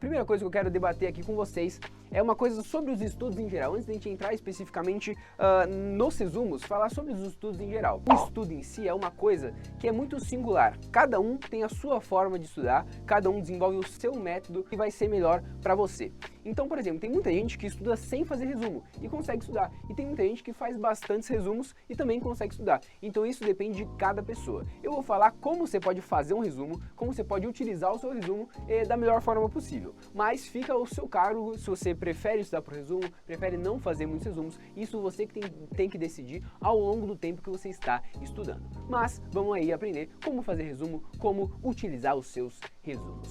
Primeira coisa que eu quero debater aqui com vocês é uma coisa sobre os estudos em geral. Antes de a gente entrar especificamente nos resumos, falar sobre os estudos em geral. O estudo em si é uma coisa que é muito singular. Cada um tem a sua forma de estudar, cada um desenvolve o seu método que vai ser melhor para você. Então, por exemplo, tem muita gente que estuda sem fazer resumo e consegue estudar. E tem muita gente que faz bastantes resumos e também consegue estudar. Então isso depende de cada pessoa. Eu vou falar como você pode fazer um resumo, como você pode utilizar o seu resumo da melhor forma possível. Mas fica ao seu cargo se você prefere estudar por resumo, prefere não fazer muitos resumos. Isso você que tem que decidir ao longo do tempo que você está estudando. Mas vamos aí aprender como fazer resumo, como utilizar os seus resumos.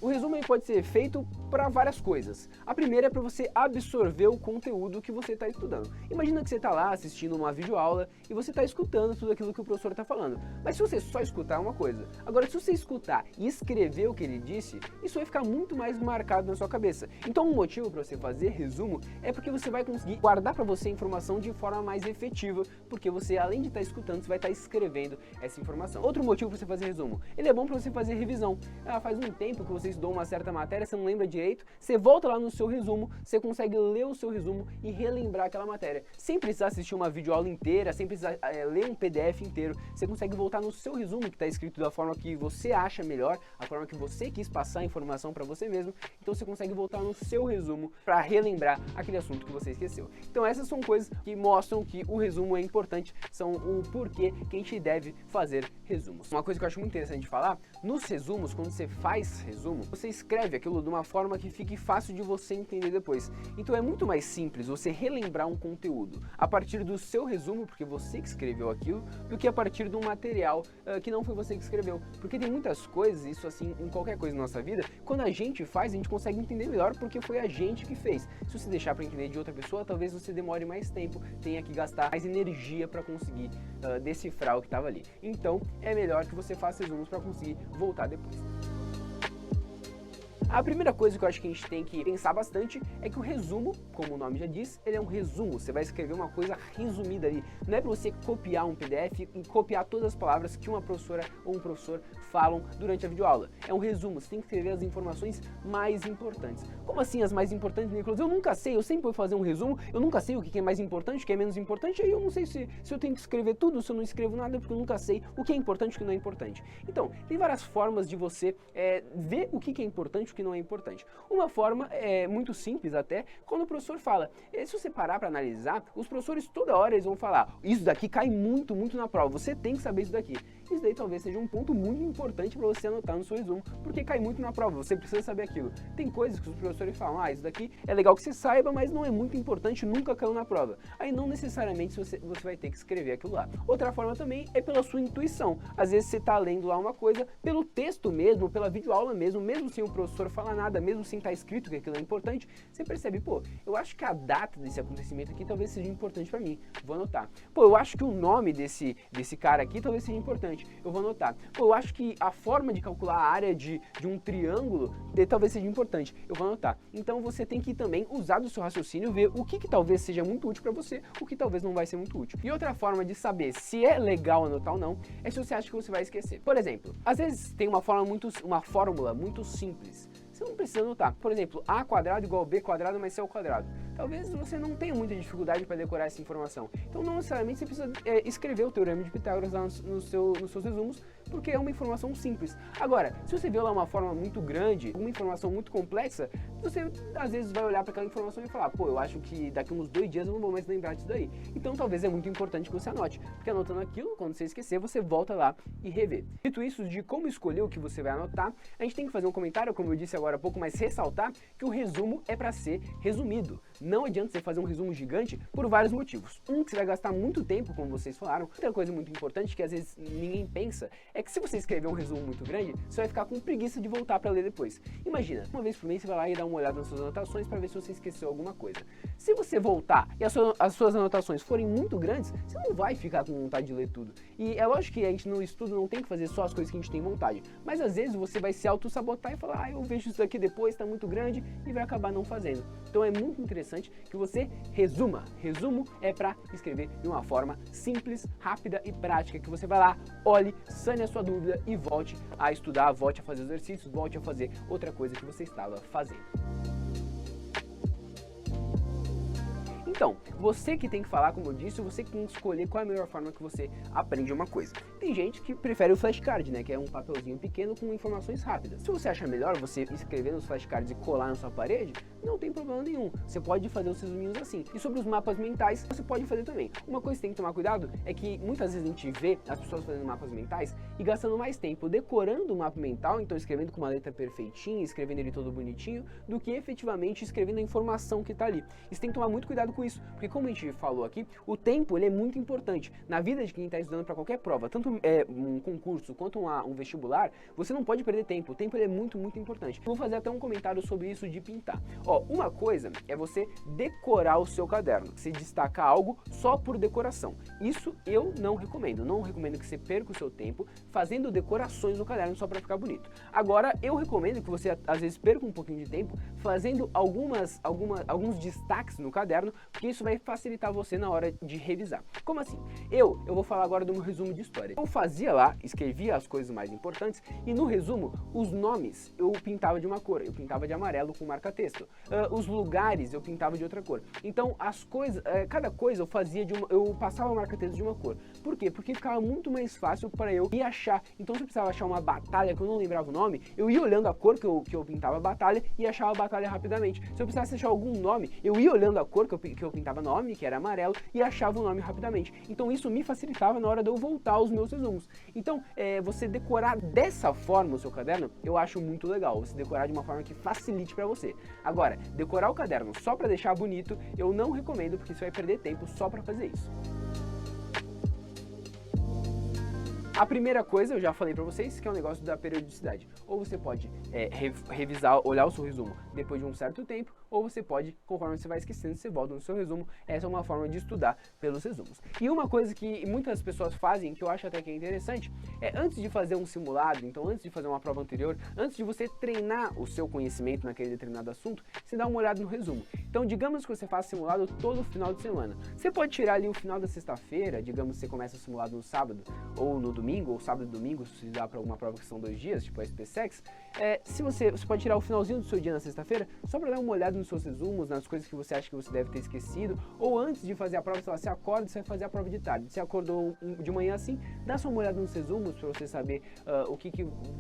O resumo ele pode ser feito para várias coisas. A primeira é para você absorver o conteúdo que você está estudando. Imagina que você está lá assistindo uma videoaula e você está escutando tudo aquilo que o professor está falando. Mas se você só escutar é uma coisa. Agora, se você escutar e escrever o que ele disse, isso vai ficar muito mais marcado na sua cabeça. Então, um motivo para você fazer resumo é porque você vai conseguir guardar para você a informação de forma mais efetiva, porque você, além de estar escutando, você vai estar escrevendo essa informação. Outro motivo para você fazer resumo, ele é bom para você fazer revisão. Faz um tempo que você estudou uma certa matéria, você não lembra direito, você volta lá no seu resumo, você consegue ler o seu resumo e relembrar aquela matéria. Sem precisar assistir uma videoaula inteira, sem precisar ler um PDF inteiro, você consegue voltar no seu resumo que está escrito da forma que você acha melhor, a forma que você quis passar a informação para você mesmo, então você consegue voltar no seu resumo para relembrar aquele assunto que você esqueceu. Então essas são coisas que mostram que o resumo é importante, são o porquê que a gente deve fazer resumos. Uma coisa que eu acho muito interessante de falar, nos resumos, quando você faz resumo, você escreve aquilo de uma forma que fique fácil de você entender depois. Então é muito mais simples você relembrar um conteúdo a partir do seu resumo, porque você que escreveu aquilo, do que a partir de um material que não foi você que escreveu. Porque tem muitas coisas, isso assim, em qualquer coisa na nossa vida, quando a gente faz, a gente consegue entender melhor porque foi a gente que fez. Se você deixar para entender de outra pessoa, talvez você demore mais tempo, tenha que gastar mais energia para conseguir decifrar o que estava ali. Então é melhor que você faça resumos para conseguir voltar depois. A primeira coisa que eu acho que a gente tem que pensar bastante é que o resumo, como o nome já diz, ele é um resumo. Você vai escrever uma coisa resumida ali. Não é para você copiar um PDF e copiar todas as palavras que uma professora ou um professor falam durante a videoaula. É um resumo, você tem que escrever as informações mais importantes. Como assim as mais importantes, Nicolas? Eu nunca sei, eu sempre vou fazer um resumo, eu nunca sei o que é mais importante, o que é menos importante, aí eu não sei se eu tenho que escrever tudo, se eu não escrevo nada, porque eu nunca sei o que é importante e o que não é importante. Então, tem várias formas de você ver o que é importante, o que não é importante. Uma forma é muito simples até, quando o professor fala, se você parar para analisar, os professores toda hora eles vão falar, isso daqui cai muito na prova, você tem que saber isso daqui. Isso daí talvez seja um ponto muito importante para você anotar no seu resumo, porque cai muito na prova, você precisa saber aquilo. Tem coisas que os professores falam, isso daqui é legal que você saiba, mas não é muito importante, nunca caiu na prova. Aí não necessariamente você vai ter que escrever aquilo lá. Outra forma também é pela sua intuição. Às vezes você está lendo lá uma coisa, pelo texto mesmo, pela videoaula mesmo sem o professor falar nada, mesmo sem estar escrito que aquilo é importante, você percebe, eu acho que a data desse acontecimento aqui talvez seja importante para mim, vou anotar. Eu acho que o nome desse cara aqui talvez seja importante, eu vou anotar. Eu acho que a forma de calcular a área de um triângulo talvez seja importante, eu vou anotar. Então você tem que também usar do seu raciocínio, ver o que talvez seja muito útil para você, o que talvez não vai ser muito útil. E outra forma de saber se é legal anotar ou não, é se você acha que você vai esquecer. Por exemplo, às vezes tem uma fórmula muito simples, você não precisa anotar. Por exemplo, a quadrado igual b quadrado mais c ao quadrado. Talvez você não tenha muita dificuldade para decorar essa informação. Então não necessariamente você precisa escrever o teorema de Pitágoras lá nos seus resumos, porque é uma informação simples. Agora, se você vê lá uma forma muito grande, uma informação muito complexa, você às vezes vai olhar para aquela informação e falar, eu acho que daqui uns 2 dias eu não vou mais lembrar disso daí. Então talvez é muito importante que você anote, porque anotando aquilo, quando você esquecer, você volta lá e revê. Dito isso, de como escolher o que você vai anotar, a gente tem que fazer um comentário, como eu disse agora há pouco, mas ressaltar que o resumo é para ser resumido. Não adianta você fazer um resumo gigante por vários motivos. Que você vai gastar muito tempo, como vocês falaram. Outra coisa muito importante que às vezes ninguém pensa é que se você escrever um resumo muito grande, você vai ficar com preguiça de voltar para ler depois. Imagina, uma vez por mês você vai lá e dá uma olhada nas suas anotações para ver se você esqueceu alguma coisa. Se você voltar e as suas anotações forem muito grandes, você não vai ficar com vontade de ler tudo. E é lógico que a gente no estudo não tem que fazer só as coisas que a gente tem vontade, mas às vezes você vai se auto-sabotar e falar, eu vejo isso daqui depois, está muito grande, e vai acabar não fazendo. Então é muito interessante interessante que você resuma. Resumo é para escrever de uma forma simples, rápida e prática, que você vai lá, olhe, sane a sua dúvida e volte a estudar, volte a fazer exercícios, volte a fazer outra coisa que você estava fazendo. Então, você que tem que falar, como eu disse, você que tem que escolher qual é a melhor forma que você aprende uma coisa. Tem gente que prefere o flashcard, né, que é um papelzinho pequeno com informações rápidas. Se você acha melhor você escrever nos flashcards e colar na sua parede, não tem problema nenhum. Você pode fazer os resuminhos assim. E sobre os mapas mentais, você pode fazer também. Uma coisa que tem que tomar cuidado é que muitas vezes a gente vê as pessoas fazendo mapas mentais e gastando mais tempo decorando o mapa mental, então escrevendo com uma letra perfeitinha, escrevendo ele todo bonitinho, do que efetivamente escrevendo a informação que está ali. E você tem que tomar muito cuidado com isso, porque como a gente falou aqui, o tempo ele é muito importante. Na vida de quem está estudando para qualquer prova, tanto um concurso quanto um vestibular, você não pode perder tempo. O tempo ele é muito, muito importante. Vou fazer até um comentário sobre isso de pintar. Ó, uma coisa é você decorar o seu caderno, você destacar algo só por decoração. Isso eu não recomendo. Não recomendo que você perca o seu tempo fazendo decorações no caderno só para ficar bonito. Agora, eu recomendo que você às vezes perca um pouquinho de tempo fazendo alguns destaques no caderno, porque isso vai facilitar você na hora de revisar. Como assim? Eu vou falar agora do meu resumo de história. Eu fazia lá, escrevia as coisas mais importantes e no resumo, os nomes eu pintava de uma cor, eu pintava de amarelo com marca-texto. Os lugares eu pintava de outra cor. Então as coisas, cada coisa eu fazia eu passava o marca-texto de uma cor. Por quê? Porque ficava muito mais fácil para eu ir achar. Então se eu precisava achar uma batalha que eu não lembrava o nome, eu ia olhando a cor que eu pintava a batalha e achava a batalha rapidamente. Se eu precisasse achar algum nome, eu ia olhando a cor que eu pintava nome, que era amarelo, e achava o nome rapidamente. Então isso me facilitava na hora de eu voltar aos meus resumos. Então você decorar dessa forma o seu caderno, eu acho muito legal. Você decorar de uma forma que facilite para você. Agora, decorar o caderno só para deixar bonito, eu não recomendo, porque você vai perder tempo só para fazer isso. A primeira coisa, eu já falei pra vocês, que é o negócio da periodicidade. Ou você pode revisar, olhar o seu resumo depois de um certo tempo, ou você pode, conforme você vai esquecendo, você volta no seu resumo. Essa é uma forma de estudar pelos resumos. E uma coisa que muitas pessoas fazem, que eu acho até que é interessante, é antes de fazer um simulado, então antes de fazer uma prova anterior, antes de você treinar o seu conhecimento naquele determinado assunto, você dá uma olhada no resumo. Então, digamos que você faz simulado todo final de semana. Você pode tirar ali o final da sexta-feira, digamos que você começa o simulado no sábado, ou no domingo, ou sábado e domingo, se dá para alguma prova que são 2 dias, tipo a SPSEX, se você pode tirar o finalzinho do seu dia na sexta-feira, só para dar uma olhada nos seus resumos, nas coisas que você acha que você deve ter esquecido, ou antes de fazer a prova, sei lá, você acorda e você vai fazer a prova de tarde. Você acordou de manhã assim, dá só uma olhada nos resumos para você saber o que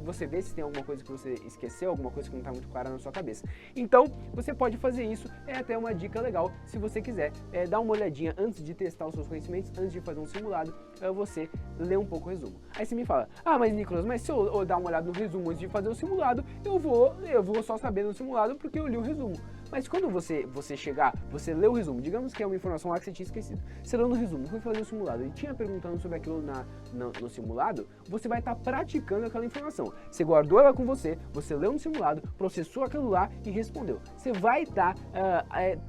você vê, se tem alguma coisa que você esqueceu, alguma coisa que não está muito clara na sua cabeça. Então, você pode fazer isso, é até uma dica legal, se você quiser dar uma olhadinha antes de testar os seus conhecimentos, antes de fazer um simulado, você lê um pouco o resumo. Aí você me fala, mas Nicolas, mas se eu dar uma olhada no resumo antes de fazer o simulado, eu vou só saber no simulado porque eu li o resumo. Mas quando você chegar, você lê o resumo, digamos que é uma informação lá que você tinha esquecido, você leu no resumo, foi fazer o simulado e tinha perguntando sobre aquilo no simulado, você vai estar praticando aquela informação. Você guardou ela com você leu no simulado, processou aquilo lá e respondeu. Você vai estar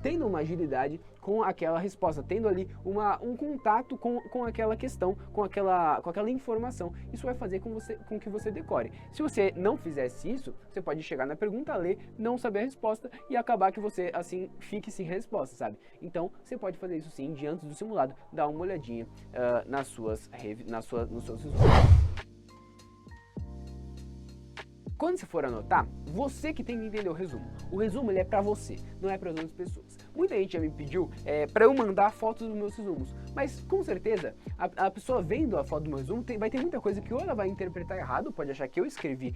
tendo uma agilidade com aquela resposta, tendo ali um contato com aquela questão, com aquela informação. Isso vai fazer com que você decore. Se você não fizesse isso, você pode chegar na pergunta, ler, não saber a resposta e acabar que você, assim, fique sem resposta, sabe? Então, você pode fazer isso sim, diante do simulado, dar uma olhadinha nos seus resumos. Quando você for anotar, você que tem que entender o resumo. O resumo ele é pra você, não é para as outras pessoas. Muita gente já me pediu para eu mandar fotos dos meus resumos, mas com certeza a pessoa vendo a foto do meu resumo vai ter muita coisa que ou ela vai interpretar errado, pode achar que eu escrevi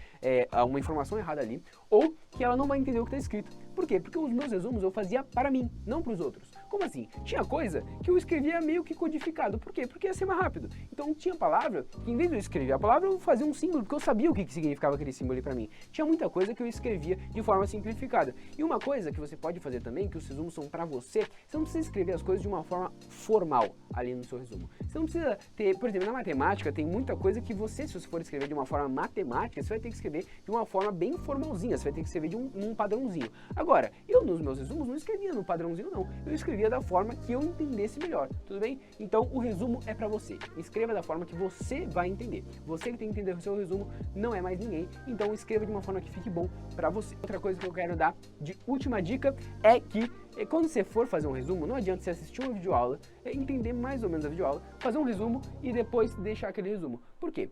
uma informação errada ali, ou que ela não vai entender o que está escrito. Por quê? Porque os meus resumos eu fazia para mim, não para os outros. Como assim? Tinha coisa que eu escrevia meio que codificado. Por quê? Porque ia ser mais rápido. Então tinha palavra que em vez de eu escrever a palavra, eu fazia um símbolo, porque eu sabia o que significava aquele símbolo ali para mim. Tinha muita coisa que eu escrevia de forma simplificada. E uma coisa que você pode fazer também, que os resumos são para você não precisa escrever as coisas de uma forma formal ali no seu resumo. Você não precisa ter, por exemplo, na matemática tem muita coisa que se você for escrever de uma forma matemática, você vai ter que escrever de uma forma bem formalzinha, você vai ter que escrever de um padrãozinho. Agora, eu nos meus resumos não escrevia no padrãozinho não, eu escrevia da forma que eu entendesse melhor, tudo bem? Então o resumo é para você, escreva da forma que você vai entender. Você que tem que entender o seu resumo, não é mais ninguém, então escreva de uma forma que fique bom para você. Outra coisa que eu quero dar de última dica é que E quando você for fazer um resumo, não adianta você assistir uma videoaula, entender mais ou menos a videoaula, fazer um resumo e depois deixar aquele resumo. Por quê?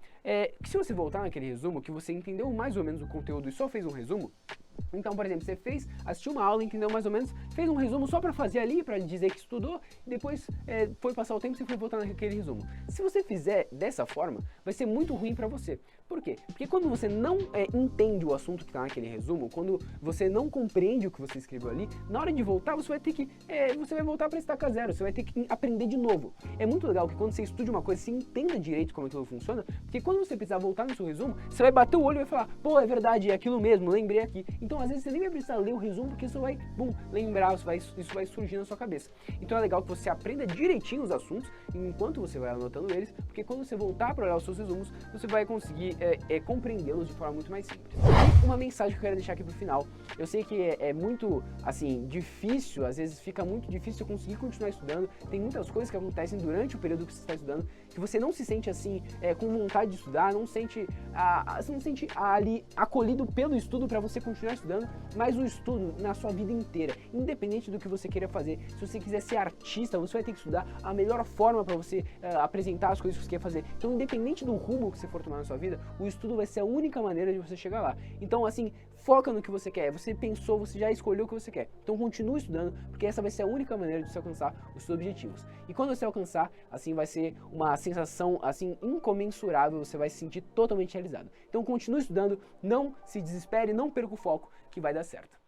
Que se você voltar naquele resumo, que você entendeu mais ou menos o conteúdo e só fez um resumo, então, por exemplo, você assistiu uma aula, entendeu mais ou menos, fez um resumo só para fazer ali, para dizer que estudou, e depois foi passar o tempo e você foi voltar naquele resumo. Se você fizer dessa forma, vai ser muito ruim para você. Por quê? Porque quando você não entende o assunto que está naquele resumo, quando você não compreende o que você escreveu ali, na hora de voltar você vai ter que, você vai voltar para estaca zero, você vai ter que aprender de novo. É muito legal que quando você estude uma coisa, você entenda direito como aquilo funciona, porque quando você precisar voltar no seu resumo, você vai bater o olho e vai falar, pô, é verdade, é aquilo mesmo, lembrei aqui. Então, às vezes, você nem vai precisar ler o resumo, porque isso vai, lembrar, isso vai surgir na sua cabeça. Então, é legal que você aprenda direitinho os assuntos, enquanto você vai anotando eles, porque quando você voltar para olhar os seus resumos, você vai conseguir compreendê-los de forma muito mais simples. E uma mensagem que eu quero deixar aqui pro final. Eu sei que é muito, assim, difícil, às vezes fica muito difícil conseguir continuar estudando. Tem muitas coisas que acontecem durante o período que você está estudando, que você não se sente, assim, com vontade de estudar, não sente ali acolhido pelo estudo para você continuar estudando, mas o estudo na sua vida inteira, independente do que você queira fazer. Se você quiser ser artista, você vai ter que estudar a melhor forma para você apresentar as coisas que você quer fazer. Então, independente do rumo que você for tomar na sua vida, o estudo vai ser a única maneira de você chegar lá. Então, assim, foca no que você quer. Você pensou, você já escolheu o que você quer. Então, continue estudando, porque essa vai ser a única maneira de você alcançar os seus objetivos. E quando você alcançar, assim, vai ser uma sensação, assim, incomensurável. Você vai se sentir totalmente realizado. Então, continue estudando, não se desespere, não perca o foco, que vai dar certo.